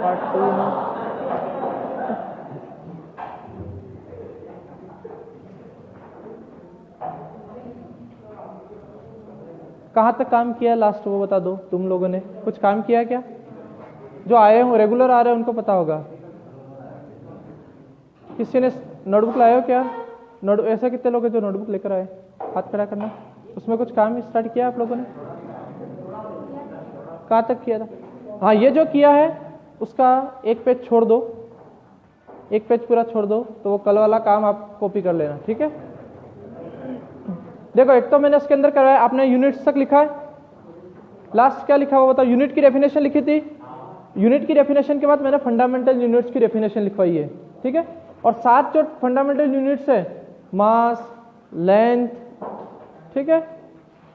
Part 2 में कहाँ तक काम किया लास्ट, वो बता दो। तुम लोगों ने कुछ काम किया क्या? जो आए हो, रेगुलर आ रहे हैं, उनको पता होगा। किसी ने नोटबुक लाए हो क्या? ऐसे कितने लोग हैं जो नोटबुक लेकर आए? हाथ खड़ा करना। उसमें कुछ काम स्टार्ट किया आप लोगों ने? कहाँ तक किया था? हाँ, ये जो किया है उसका एक पेज छोड़ दो, एक पेज पूरा छोड़ दो, तो वो कल वाला काम आप कॉपी कर लेना, ठीक है? देखो, एक तो मैंने इसके अंदर करवाया, आपने यूनिट्स तक लिखा है। लास्ट क्या लिखा हुआ बताओ? यूनिट की डेफिनेशन लिखी थी। यूनिट की डेफिनेशन के बाद मैंने फंडामेंटल यूनिट्स की डेफिनेशन लिखवाई है, ठीक है? और सात जो फंडामेंटल यूनिट्स है, मास, लेंथ, ठीक है,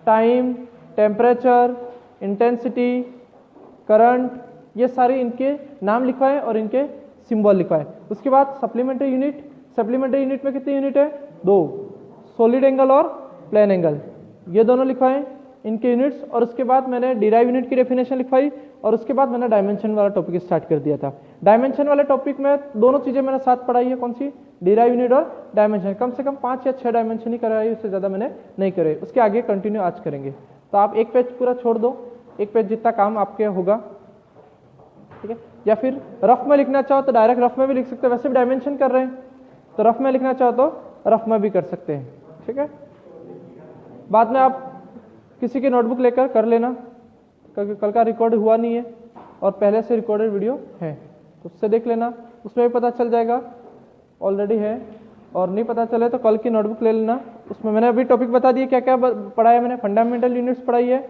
टाइम, टेम्परेचर, इंटेंसिटी, करंट, ये सारे इनके नाम लिखवाए और इनके सिंबल लिखवाए। उसके बाद सप्लीमेंट्री यूनिट, सप्लीमेंट्री यूनिट में कितनी यूनिट है? दो, सॉलिड एंगल और प्लेन एंगल, ये दोनों लिखवाए इनके यूनिट्स। और उसके बाद मैंने डिराइव यूनिट की डेफिनेशन लिखवाई और उसके बाद मैंने डायमेंशन वाला टॉपिक स्टार्ट कर दिया था। डायमेंशन वाले टॉपिक में दोनों चीजें मैंने साथ पढ़ाई है, कौन सी? डिराइव यूनिट और डायमेंशन। कम से कम 5 या 6 डायमेंशन ही कराई, उससे ज्यादा मैंने नहीं करे। उसके आगे कंटिन्यू आज करेंगे। तो आप एक पेज पूरा छोड़ दो, एक पेज जितना काम आपके होगा, ठीक है? या फिर रफ में लिखना चाहो तो डायरेक्ट रफ में भी लिख सकते हो, वैसे भी डायमेंशन कर रहे हैं तो रफ में लिखना चाहो तो रफ में भी कर सकते हैं, ठीक है? बाद में आप किसी की नोटबुक लेकर कर लेना, क्योंकि कल का रिकॉर्ड हुआ नहीं है और पहले से रिकॉर्डेड वीडियो है, तो उससे देख लेना, उसमें भी पता चल जाएगा ऑलरेडी है। और नहीं पता चले तो कल की नोटबुक ले लेना, उसमें मैंने अभी टॉपिक बता दिए क्या क्या पढ़ाया मैंने। फंडामेंटल यूनिट्स पढ़ाई है,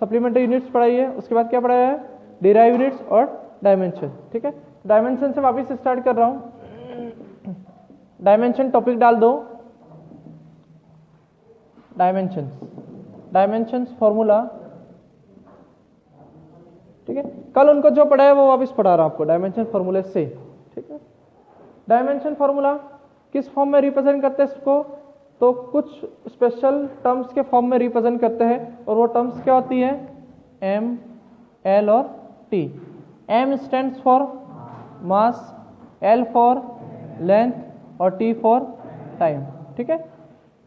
सप्लीमेंट्री यूनिट्स पढ़ाई है, उसके बाद क्या पढ़ाया है? डिराइव यूनिट्स और डायमेंशन, ठीक है? डायमेंशन से वापस स्टार्ट कर रहा हूं। डायमेंशन टॉपिक डाल दो, डायमेंशन फॉर्मूला, ठीक है? कल उनको जो पढ़ा है वो वापस पढ़ा रहा हूं आपको डायमेंशन फॉर्मूले से, ठीक है? डायमेंशन फॉर्मूला किस फॉर्म में रिप्रेजेंट करते हैं इसको? तो कुछ स्पेशल टर्म्स के फॉर्म में रिप्रेजेंट करते हैं, और वो टर्म्स क्या होती है? एम, एल और T. M stands for mass, L for length और टी फॉर टाइम, ठीक है?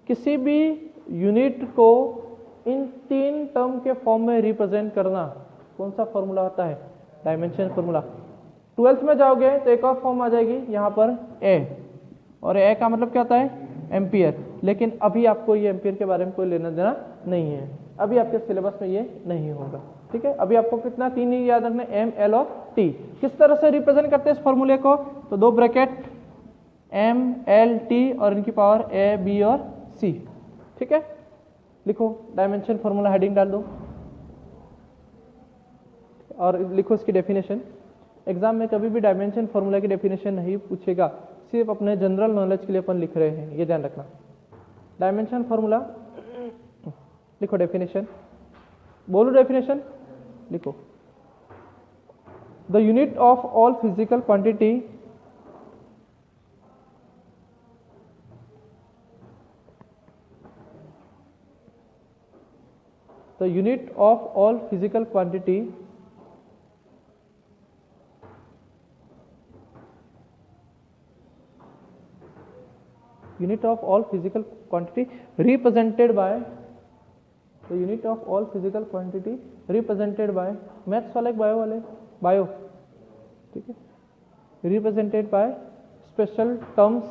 किसी भी यूनिट को इन तीन टर्म के फॉर्म में रिप्रेजेंट करना कौन सा फॉर्मूला होता है? Dimension formula. 12th में जाओगे तो एक और फॉर्म आ जाएगी यहाँ पर ए, और ए का मतलब क्या होता है? एम्पियर। लेकिन अभी आपको ये एम्पियर के बारे में कोई लेना देना नहीं है, अभी आपके सिलेबस में ये नहीं होगा, ठीक है? अभी आपको कितना? 3 ही याद रखना, एम, एल और टी। किस तरह से रिप्रेजेंट करते हैं इस फॉर्मूले को? तो 2 ब्रैकेट एम, एल, टी और इनकी पावर ए, बी और सी, ठीक है? लिखो डायमेंशन फॉर्मूला, हेडिंग डाल दो और लिखो इसकी डेफिनेशन। एग्जाम में कभी भी डायमेंशन फॉर्मूला की डेफिनेशन नहीं पूछेगा, सिर्फ अपने जनरल नॉलेज के लिए अपन लिख रहे हैं, ये ध्यान रखना। डायमेंशन फॉर्मूला लिखो, डेफिनेशन बोलो, डेफिनेशन लिखो। The unit of all physical quantity the unit of all physical quantity unit of all physical quantity represented by the unit of all physical quantity represented by maths वाले bio वाले bio, ठीक है? represented by special terms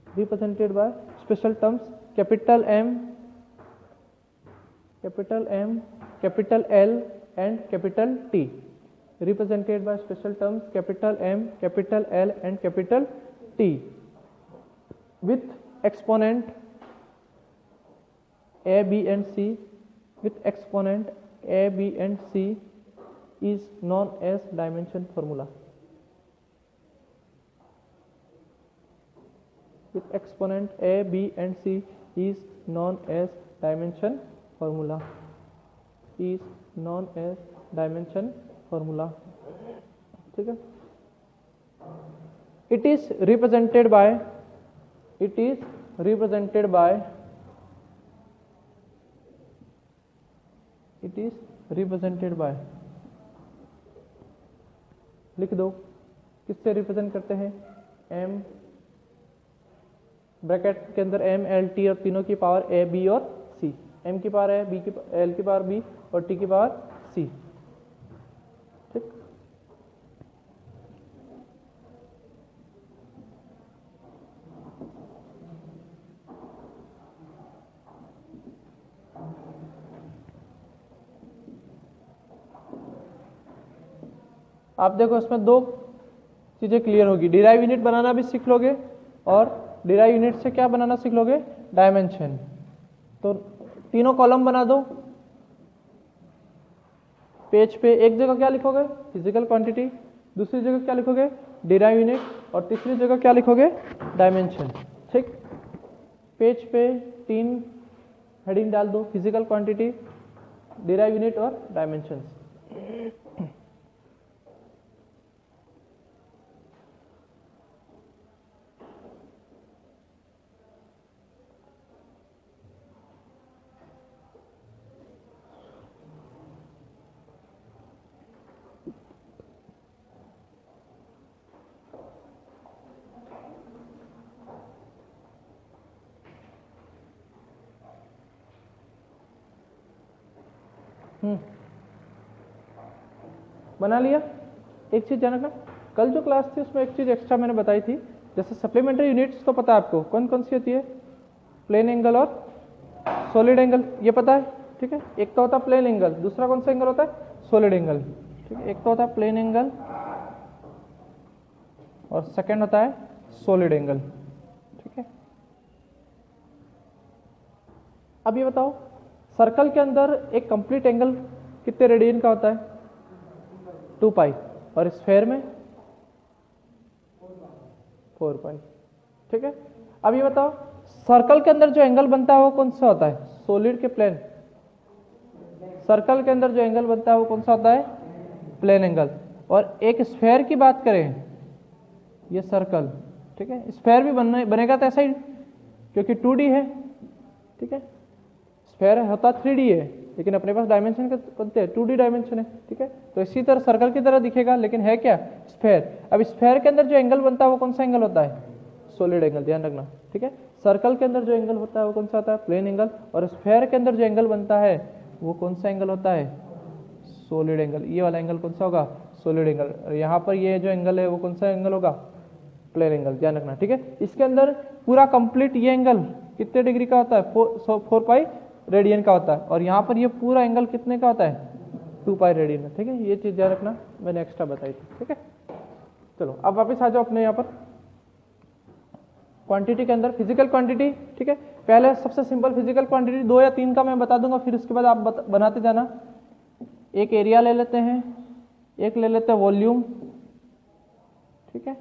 represented by special terms capital M, capital L and capital T, represented by special terms capital M, capital L and capital T, with exponent A, B and C, with exponent A, B and C is known as dimension formula. With exponent A, B and C is known as dimension formula, is known as dimension formula, ठीक है? It is represented by it is represented by, लिख दो किससे represent करते हैं, M bracket के अंदर M L T और तीनों की पावर ए बी और सी, एम की पावर है, बी की एल की पावर बी और टी की पावर सी। ठीक, आप देखो इसमें दो चीजें क्लियर होगी, डिराइव यूनिट बनाना भी सीख लोगे और डिराइव यूनिट से क्या बनाना सीख लोगे, डायमेंशन। तो तीनों कॉलम बना दो पेज पे, एक जगह क्या लिखोगे, फिजिकल क्वांटिटी, दूसरी जगह क्या लिखोगे, डिराइव यूनिट, और तीसरी जगह क्या लिखोगे, डायमेंशन। ठीक, पेज पे 3 हेडिंग डाल दो, फिजिकल क्वांटिटी, डिराइव यूनिट और डायमेंशन। बना लिया। एक चीज ध्यान रखना, कल जो क्लास थी उसमें एक चीज एक्स्ट्रा मैंने बताई थी, जैसे सप्लीमेंट्री यूनिट्स तो पता है आपको कौन कौन सी होती है, प्लेन एंगल और सॉलिड एंगल, ये पता है। ठीक है, एक तो होता है प्लेन एंगल, दूसरा कौन सा एंगल होता है, सॉलिड एंगल। ठीक है, एक तो होता है प्लेन एंगल और सेकेंड होता है सॉलिड एंगल। ठीक है, अब ये बताओ सर्कल के अंदर एक कंप्लीट एंगल कितने रेडियन का होता है, 2 पाई, और स्फेयर में 4 पाई। ठीक है, अब ये बताओ सर्कल के अंदर जो एंगल बनता है वो कौन सा होता है, सॉलिड के प्लेन, सर्कल के अंदर जो एंगल बनता है वो कौन सा होता है, प्लेन एंगल। और एक स्फेयर की बात करें, ये सर्कल, ठीक है, स्फेयर भी बनेगा तो ऐसा ही, क्योंकि 2D है। ठीक है, स्फेयर होता 3D है, लेकिन अपने पास डायमेंशन कितने हैं, 2D डायमेंशन है। ठीक है, तो इसी तरह सर्कल की तरह दिखेगा, लेकिन है क्या, स्फेयर। अब स्फेयर के अंदर जो एंगल बनता है वो कौन सा एंगल होता है, सॉलिड एंगल, ध्यान रखना। ठीक है, सर्कल के अंदर जो एंगल होता है वो कौन सा होता है, प्लेन एंगल, और स्फेयर के अंदर जो एंगल बनता है वो कौन सा एंगल होता है, सॉलिड एंगल। ये वाला एंगल कौन सा होगा, सॉलिड एंगल। और यहाँ पर ये जो एंगल है वो कौन सा एंगल होगा, प्लेन एंगल, ध्यान रखना। ठीक है, इसके अंदर पूरा कंप्लीट ये एंगल कितने डिग्री का होता है, 4 पाई रेडियन का होता है, और यहाँ पर ये पूरा एंगल कितने का होता है, 2 पाई रेडियन। ठीक है, ये चीज ध्यान रखना, मैंने एक्स्ट्रा बताई थी। ठीक है, चलो अब वापस आ जाओ अपने यहाँ पर क्वांटिटी के अंदर, फिजिकल क्वांटिटी। ठीक है, पहले सबसे सिंपल फिजिकल क्वांटिटी 2 या 3 का मैं बता दूंगा, फिर उसके बाद आप बनाते जाना। एक एरिया ले लेते हैं, एक ले लेते हैं वॉल्यूम। ठीक है,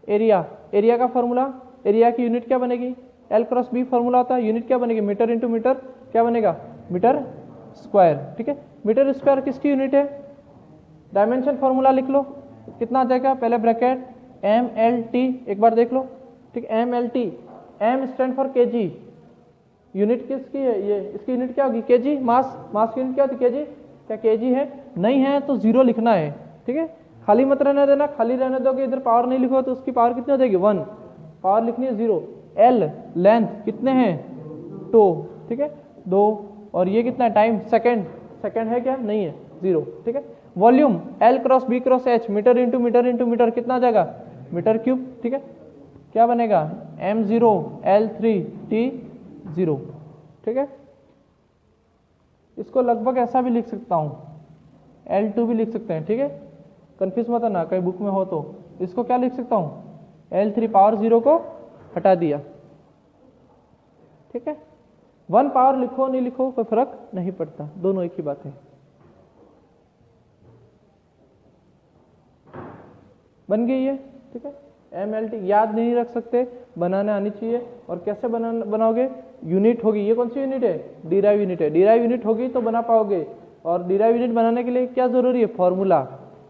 एरिया का फॉर्मूला, एरिया की यूनिट क्या बनेगी, L×B फॉर्मूला होता है, यूनिट क्या बनेगी, मीटर इंटू मीटर, क्या बनेगा, मीटर स्क्वायर। ठीक है, मीटर स्क्वायर किसकी यूनिट है, डायमेंशन फॉर्मूला लिख लो, कितना आ जाएगा, पहले ब्रैकेट MLT, एक बार देख लो। ठीक, MLT, M stand for KG, unit किसकी है, ये इसकी यूनिट क्या होगी, केजी, मास की यूनिट क्या होती है, केजी। क्या केजी है, नहीं है तो 0 लिखना है। ठीक है, खाली मत रहने देना, खाली रहने दोगे इधर पावर नहीं लिखो तो उसकी पावर कितनी हो जाएगी, 1, पावर लिखनी है 0। L लेंथ कितने हैं, 2। ठीक है, 2, और ये कितना है, टाइम, सेकेंड है क्या, नहीं है, 0। ठीक है, volume L×B×H, metre into metre into metre, कितना आ जाएगा, मीटर क्यूब। ठीक है, क्या बनेगा, M0 L3 T0। ठीक है, इसको लगभग ऐसा भी लिख सकता हूं, L2 भी लिख सकते हैं। ठीक है, कंफ्यूज मत ना, कहीं बुक में हो तो। इसको क्या लिख सकता हूं, L3 पावर 0 को हटा दिया। ठीक है, 1 पावर लिखो नहीं लिखो कोई फर्क नहीं पड़ता, दोनों एक ही बात है। बन गई है। ठीक है, MLT याद नहीं रख सकते, बनाने आनी चाहिए। और कैसे बनाओगे, यूनिट होगी, ये कौन सी यूनिट है, डिराइव यूनिट है, डिराइव यूनिट होगी तो बना पाओगे। और डिराइव यूनिट बनाने के लिए क्या जरूरी है,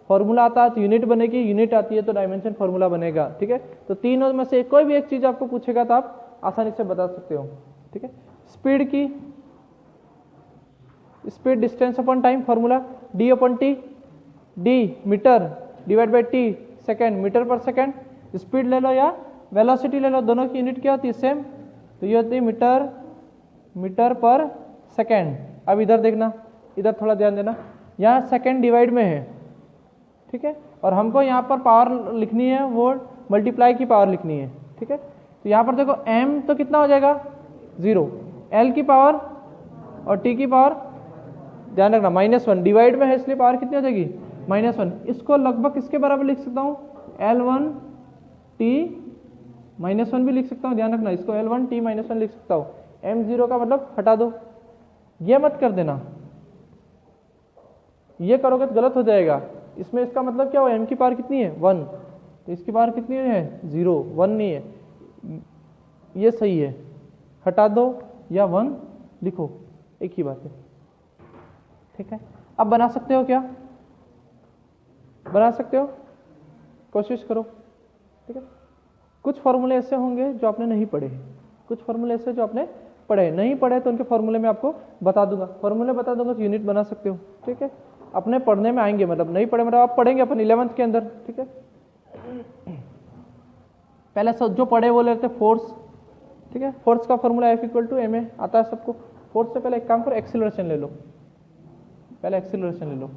फॉर्मूला आता है तो यूनिट बनेगी, यूनिट आती है तो डायमेंशन फॉर्मूला बनेगा। ठीक है, तो तीनों में से कोई भी एक चीज आपको पूछेगा तो आप आसानी से बता सकते हो। ठीक है, स्पीड की speed distance upon time formula D upon T, D metre divide by T second, metre पर सेकेंड। स्पीड ले लो या वेलोसिटी ले लो, दोनों की यूनिट क्या होती है सेम, तो ये होती है मीटर पर सेकेंड। अब इधर देखना, इधर थोड़ा ध्यान देना, यहाँ सेकेंड डिवाइड में है, ठीक है, और हमको यहाँ पर पावर लिखनी है, वो मल्टीप्लाई की पावर लिखनी है, ठीक है। तो यहाँ पर देखो m तो कितना हो जाएगा 0, l की पावर और t की पावर ध्यान रखना -1 डिवाइड में है, इसलिए पावर कितनी हो जाएगी -1। इसको लगभग किसके बराबर लिख सकता हूँ, L1 t -1 भी लिख सकता हूँ, ध्यान रखना इसको L1 t -1 लिख सकता हूँ। m0 का मतलब हटा दो, ये मत कर देना, ये करोगे तो गलत हो जाएगा। इसमें इसका मतलब क्या हो, m की पावर कितनी है 1, तो इसकी पावर कितनी है 0, 1 नहीं है, ये सही है, हटा दो या 1 लिखो, एक ही बात है, ठीक है। अब बना सकते हो क्या, बना सकते हो, कोशिश करो, ठीक है। कुछ फॉर्मूले ऐसे होंगे जो आपने नहीं पढ़े, कुछ फॉर्मूले ऐसे जो आपने पढ़े नहीं पढ़े, तो उनके फॉर्मूले में आपको बता दूंगा, फॉर्मूले बता दूंगा तो यूनिट बना सकते हो, ठीक है। अपने पढ़ने में आएंगे, मतलब नहीं पढ़े मतलब आप पढ़ेंगे अपन 11th के अंदर, ठीक है। पहले जो पढ़े वो लेते फोर्स, ठीक है, फोर्स का फॉर्मूला F = ma आता है सबको। फोर्स से पहले एक काम करो, एक्सीलरेशन ले लो, पहले एक्सीलरेशन ले लो।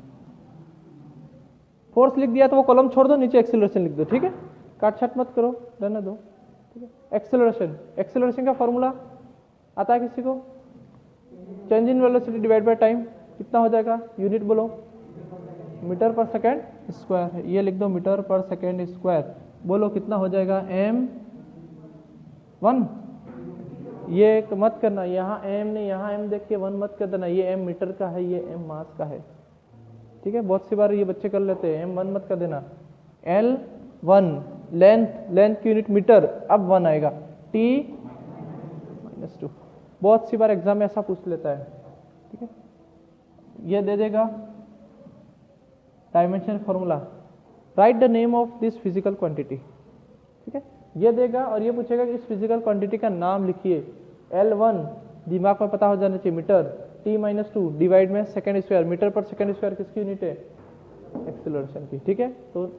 फोर्स लिख दिया तो वो कॉलम छोड़ दो, नीचे एक्सीलरेशन लिख दो, ठीक है, काट छाट मत करो, रहने दो, ठीक है। एक्सीलरेशन का फॉर्मूला आता है किसी को, change in velocity divide by time, कितना हो जाएगा, यूनिट बोलो, मीटर पर सेकेंड स्क्वायर, ये लिख दो मीटर पर सेकेंड स्क्वायर, बोलो कितना हो जाएगा m1, ये मत करना, यहाँ m नहीं, यहाँ m देख के 1 मत कर देना, ये m मीटर का है, ये m मास का है, ठीक है। बहुत सी बार ये बच्चे कर लेते हैं, m1 मत कर देना। L1 लेंथ की यूनिट मीटर, अब 1 आएगा, t -2, बहुत सी बार एग्जाम में ऐसा पूछ लेता है, ठीक है। ये दे देगा dimension formula, right the name of this physical quantity, ठीक है, ये देगा और ये पूछेगा कि इस फिजिकल क्वांटिटी का नाम लिखिए। L1 दिमाग में पता हो जाना चाहिए, मीटर, t -2 डिवाइड में सेकेंड स्क्वायर, मीटर पर सेकेंड स्क्वायर किसकी यूनिट है, एक्सीलरेशन की, ठीक है। तो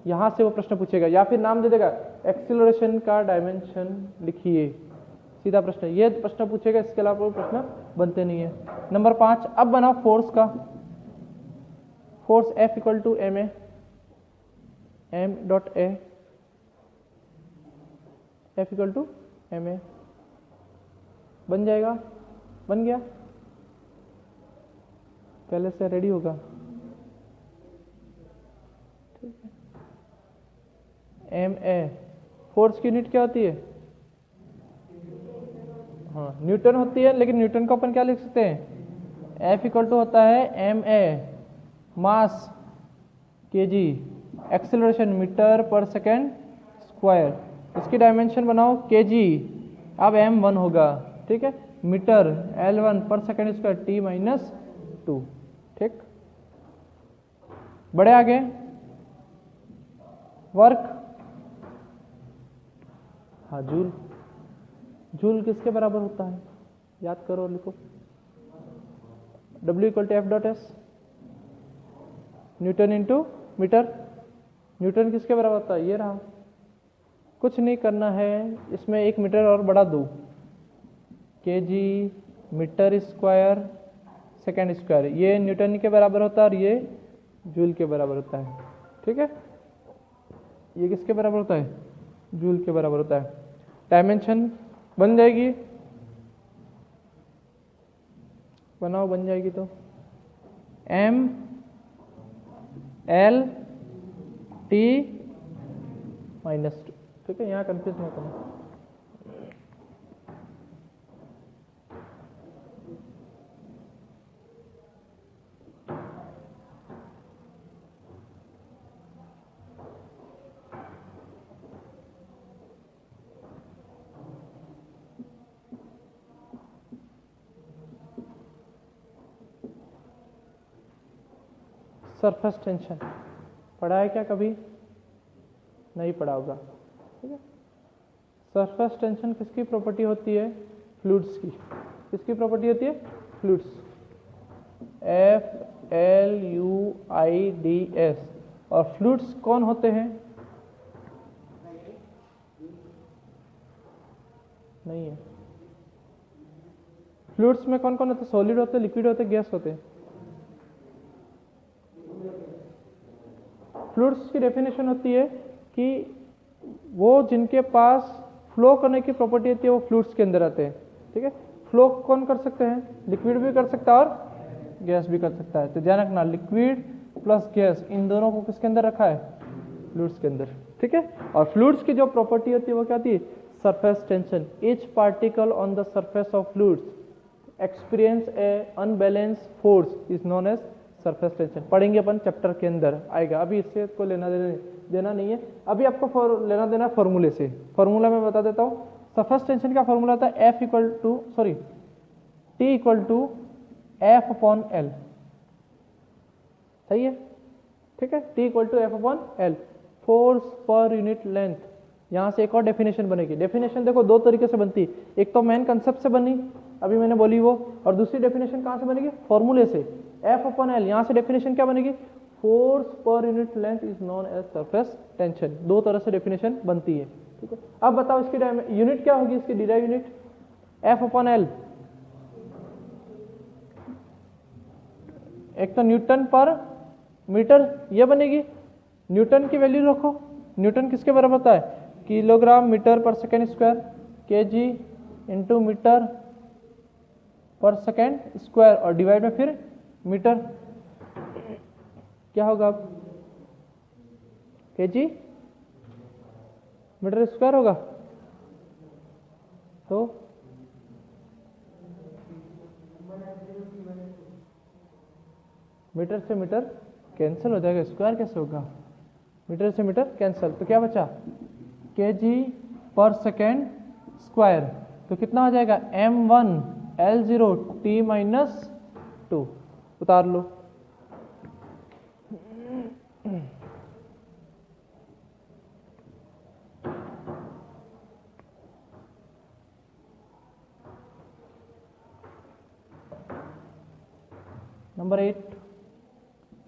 यहां से वो प्रश्न पूछेगा, या फिर नाम दे देगा एक्सीलरेशन का डायमेंशन लिखिए, सीधा प्रश्न, ये प्रश्न पूछेगा, इसके अलावा कोई प्रश्न बनते नहीं है। नंबर 5, अब बनाओ फोर्स का, force F = ma, m.a, F = ma, बन जाएगा, बन गया, पहले से रेडी होगा, ठीक है। ma फोर्स की यूनिट क्या होती है, हाँ न्यूटन होती है, लेकिन न्यूटन को अपन क्या लिख सकते हैं, F = होता है ma मास kg, एक्सेलरेशन मीटर पर सेकेंड स्क्वायर, इसकी डायमेंशन बनाओ kg, अब m1 होगा, ठीक है, मीटर L1 पर सेकेंड स्क्वायर t -2, ठीक। बढ़े आगे, वर्क, हाँ जूल, जूल किसके बराबर होता है, याद करो, लिखो, W = F.S, newton into metre, newton किसके बराबर होता है, ये रहा, कुछ नहीं करना है, इसमें 1 मीटर और बढ़ा दो, kg metre square second square, ये न्यूटन के बराबर होता है और ये जूल के बराबर होता है, ठीक है। ये किसके बराबर होता है, जूल के बराबर होता है। डायमेंशन बन जाएगी, बनाओ, बन जाएगी, तो m L T -2, ठीक है, यहाँ कंफ्यूज मत करना। सरफेस टेंशन पढ़ा है क्या कभी, नहीं पढ़ा होगा, ठीक है। सरफेस टेंशन किसकी प्रॉपर्टी होती है, फ्लूइड्स की, किसकी प्रॉपर्टी होती है, फ्लूइड्स, FLUIDS। और फ्लूइड्स कौन होते हैं? नहीं है। फ्लूइड्स में कौन कौन होते हैं? सॉलिड होते हैं, लिक्विड होते हैं, गैस होते हैं। फ्लूइड्स की डेफिनेशन होती है कि वो जिनके पास फ्लो करने की प्रॉपर्टी होती है वो फ्लूइड्स के अंदर आते हैं। ठीक है, फ्लो कौन कर सकते हैं? लिक्विड भी कर सकता है और गैस भी कर सकता है। तो ध्यान रखना, लिक्विड प्लस गैस इन दोनों को किसके अंदर रखा है? फ्लूइड्स के अंदर। ठीक है, और फ्लूइड्स की जो प्रॉपर्टी होती है वो क्या होती है? Surface tension. Each particle on the surface of fluids experience a unbalance force is known as surface tension. पढ़ेंगे अपन, चैप्टर के अंदर आएगा, अभी इससे को लेना देना नहीं है। अभी आपको लेना देना फॉर्मूले से। फॉर्मूला मैं बता देता हूँ। सरफेस टेंशन का फॉर्मूला था T equal to F upon L। सही है? ठीक है, T equal to F upon L, force पर यूनिट लेंथ। यहां से एक और डेफिनेशन बनेगी। डेफिनेशन देखो दो तरीके से बनती है, एक तो मेन कंसेप्ट से बनी, अभी मैंने बोली वो, और दूसरी डेफिनेशन कहां से बनेगी? फॉर्मूले से। F अपॉन L, यहां से डेफिनेशन क्या बनेगी? फोर्स पर unit length is known as surface tension. दो तरह से डेफिनेशन बनती है। ठीक है, अब बताओ इसकी यूनिट क्या होगी? इसकी derive unit F upon L। एक तो न्यूटन पर मीटर ये बनेगी। न्यूटन की वैल्यू रखो। न्यूटन किसके बराबर होता है? किलोग्राम मीटर पर second square, KG into metre पर सेकेंड स्क्वायर, और डिवाइड में फिर मीटर। क्या होगा अब? केजी मीटर स्क्वायर होगा। तो मीटर से मीटर कैंसिल हो जाएगा, स्क्वायर कैसे होगा? मीटर से मीटर कैंसिल, तो क्या बचा? केजी पर सेकेंड स्क्वायर। तो कितना हो जाएगा? M1 L0 T minus 2। उतार लो। Number 8,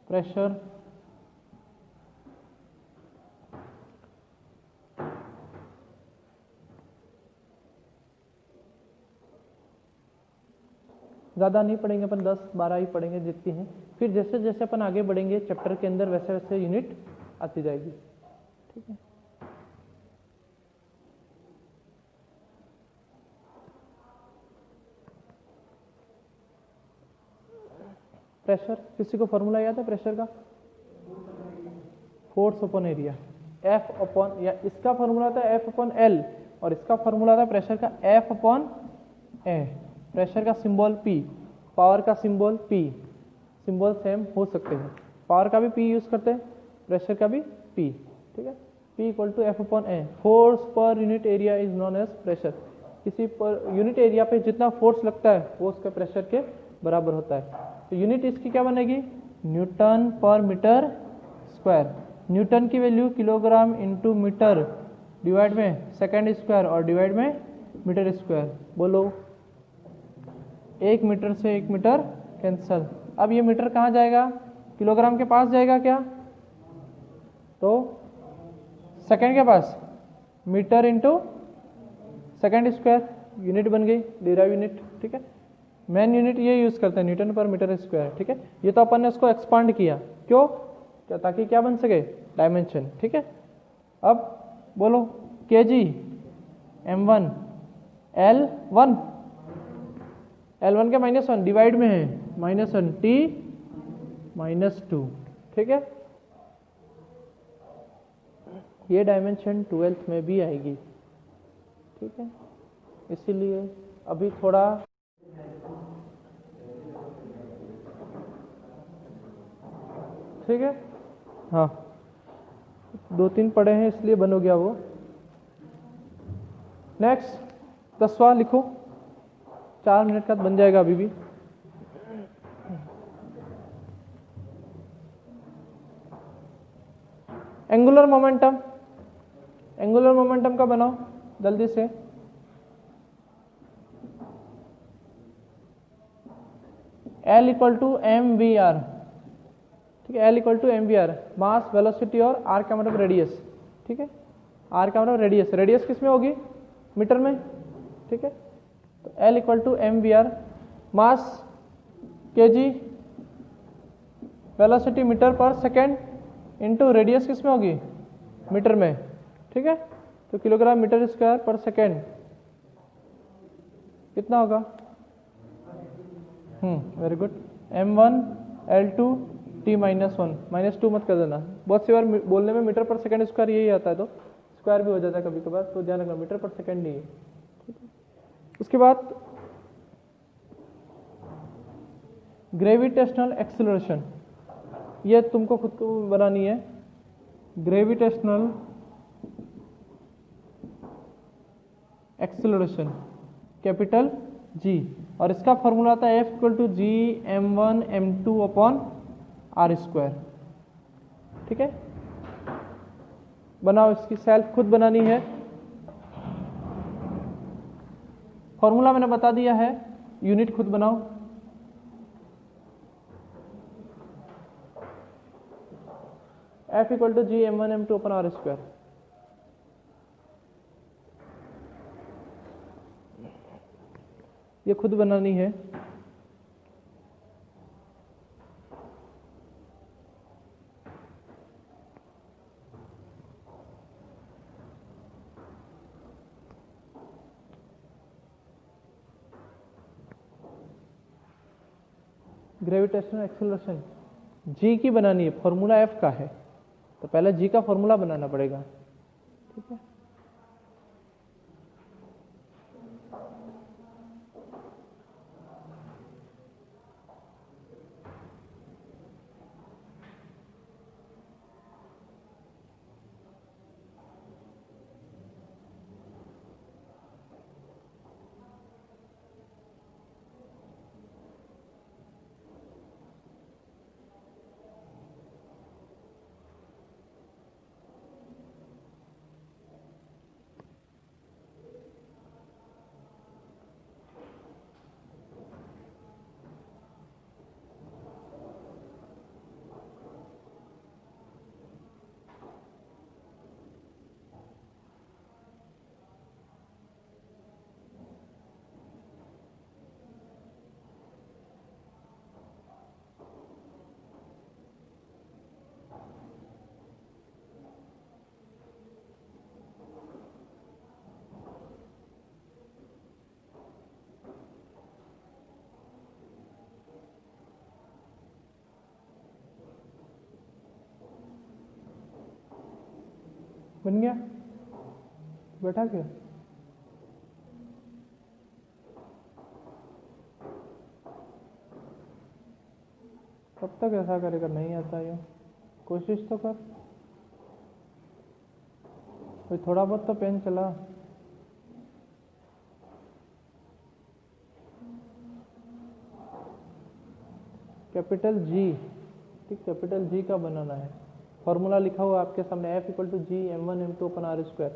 pressure. ज़्यादा नहीं पढ़ेंगे अपन, 10-12 ही पढ़ेंगे जितनी हैं। फिर जैसे जैसे अपन आगे बढ़ेंगे चैप्टर के अंदर वैसे वैसे यूनिट आती जाएगी। ठीक है, प्रेशर, किसी को फॉर्मूला याद है प्रेशर का? Force upon area, F upon, या इसका फॉर्मूला था F अपॉन L और इसका फॉर्मूला था प्रेशर का F अपॉन A। प्रेशर का सिंबल P, पावर का सिंबल P, सिंबल सेम हो सकते हैं। पावर का भी P यूज करते हैं, प्रेशर का भी P। ठीक है, P equal to F upon A। Force पर unit area is known as pressure. किसी पर यूनिट एरिया पे जितना फोर्स लगता है वो उसके प्रेशर के बराबर होता है। तो यूनिट इसकी क्या बनेगी? न्यूटन पर मीटर स्क्वायर। न्यूटन की value kilogram into metre divide में सेकेंड स्क्वायर और डिवाइड में मीटर स्क्वायर। बोलो, 1 मीटर से 1 मीटर कैंसल। अब ये मीटर कहाँ जाएगा? किलोग्राम के पास जाएगा क्या? तो सेकेंड के पास, metre into second square, unit बन गई, डिराइव यूनिट। ठीक है, मेन यूनिट ये यूज करते हैं, न्यूटन पर मीटर स्क्वायर। ठीक है, ये तो अपन ने इसको एक्सपांड किया, क्यों? ताकि क्या बन सके? डायमेंशन। ठीक है, अब बोलो, केजी M1 L1, L1 के -1 डिवाइड में है -1 T -2। ठीक है, ये डायमेंशन 12th में भी आएगी। ठीक है, इसीलिए अभी थोड़ा ठीक है, हाँ 2-3 पढ़े हैं इसलिए बन हो गया वो। नेक्स्ट 10वां लिखो, 4 मिनट का बन जाएगा अभी भी। एंगुलर मोमेंटम, एंगुलर मोमेंटम का बनाओ जल्दी से। L equal to M V R, ठीक है, L equal to M V R, mass, velocity और R का मतलब रेडियस, ठीक है, R का मतलब रेडियस, रेडियस किस में होगी, मीटर में, ठीक है, तो L equal to M V R, mass kg, velocity metre पर सेकेंड, इंटू रेडियस किस में होगी, मीटर में, ठीक है, तो किलोग्राम मीटर स्क्वायर पर सेकेंड कितना होगा, very good, m1 L2 t minus one, -2 मत कर देना, बहुत सी बार बोलने में मीटर पर सेकेंड स्क्वायर यही आता है, तो स्क्वायर भी हो जाता है कभी कभार, तो ध्यान रखना मीटर पर सेकेंड नहीं है, ठीक है। उसके बाद ग्रेविटेशनल एक्सेलरेशन, ये तुमको खुद को बनानी है, ग्रेविटेशनल एक्सेलरेशन कैपिटल G, और इसका फॉर्मूला आता है F equal to G m1 m2 upon R square, ठीक है, बनाओ, इसकी सेल्फ खुद बनानी है, फॉर्मूला मैंने बता दिया है, यूनिट खुद बनाओ, F equal to G m1 m2 upon R square, ये खुद बनानी है, ग्रेविटेशनल एक्सेलरेशन जी की बनानी है, फॉर्मूला एफ का है, तो पहले जी का फॉर्मूला बनाना पड़ेगा, ठीक है, बन गया, बैठा क्या, कब तक ऐसा करेगा, नहीं आता ये, कोशिश तो कर, कोई थोड़ा बहुत तो पेन चला, कैपिटल जी, ठीक, कैपिटल जी का बनाना है, फॉर्मूला लिखा हुआ आपके सामने F equal to G m1 m2 upon R square,